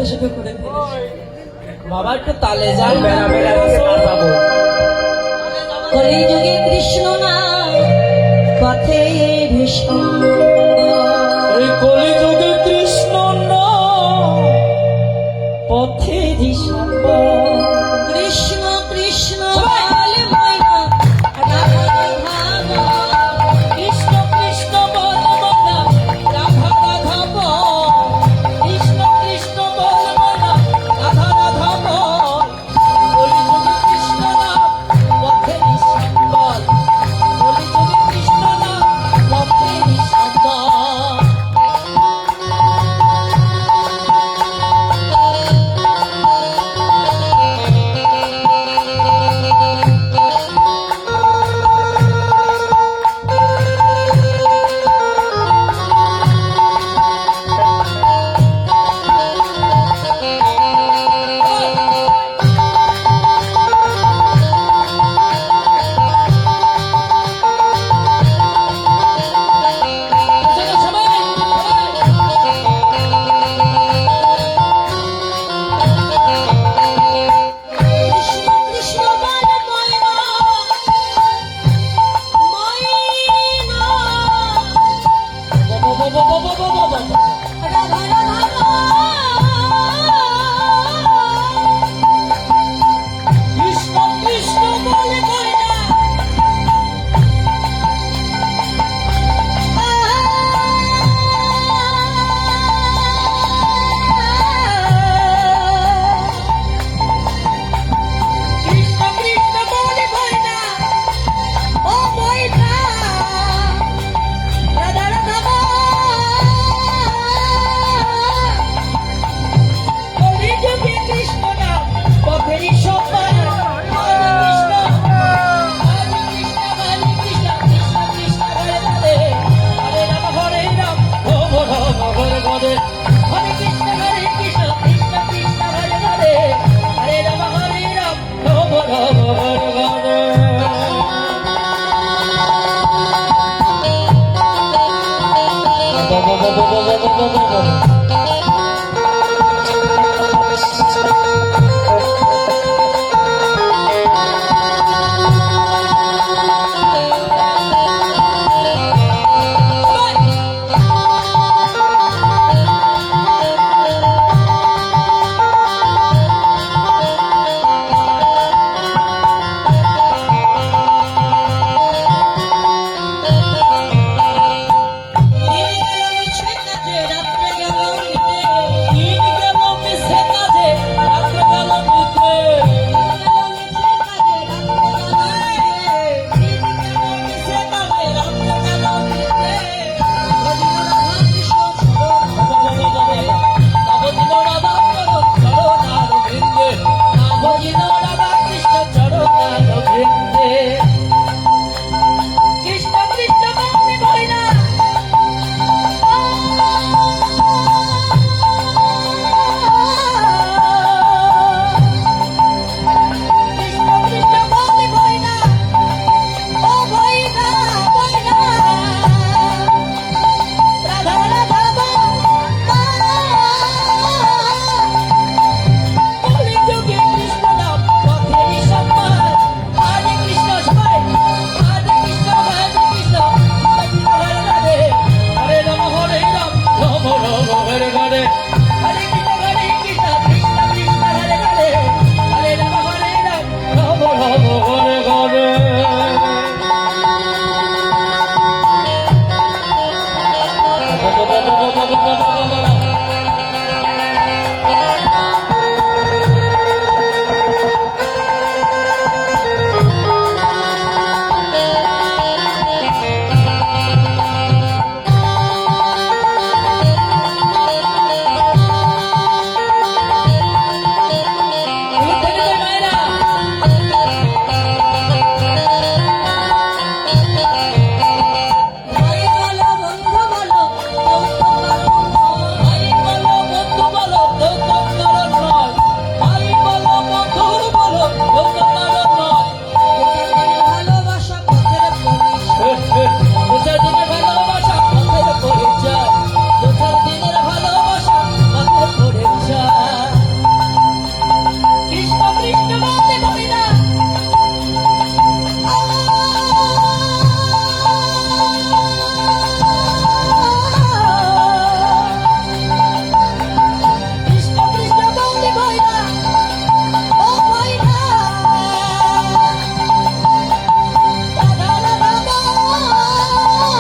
সুখে করে ফেলেছি। বাবা একটু তালে যান, কলিযুগে কৃষ্ণ না পথে ভীষ্ম, এই কলিযুগে কৃষ্ণ না পথে ভীষ্ম। কৃষ্ণ কৃষ্ণ বলে ময়না রাধা রাধা, কৃষ্ণ কৃষ্ণ বল মনা রাধা রাধা বল, কৃষ্ণ কৃষ্ণ বল মনা রাধা রাধা বল। কলিযুগে কৃষ্ণ না পথে ভীষ্ম বল, কলিযুগে কৃষ্ণ না পথে ভীষ্ম বল। কৃষ্ণ কৃষ্ণ বলে ময়না ময়না রাধা রাধা, কৃষ্ণ কৃষ্ণ বলে ময়না কৃষ্ণ কৃষ্ণ বলে ময়না ও ময়না রাধা রাধা, কলিযুগে কৃষ্ণ না পথেরই সন্ধান। হরে কৃষ্ণ হরে কৃষ্ণ হরে কৃষ্ণ কৃষ্ণ কৃষ্ণ হরে হরে, হরে রাম হরে রাম রাম রাম হরে হরে। হরে কৃষ্ণ কৃষ্ণ কৃষ্ণ হরে হরে, হরে রাম হরে রাম রাম রাম হরে হরে। বাবা বাবা বাবা বাবা বাবা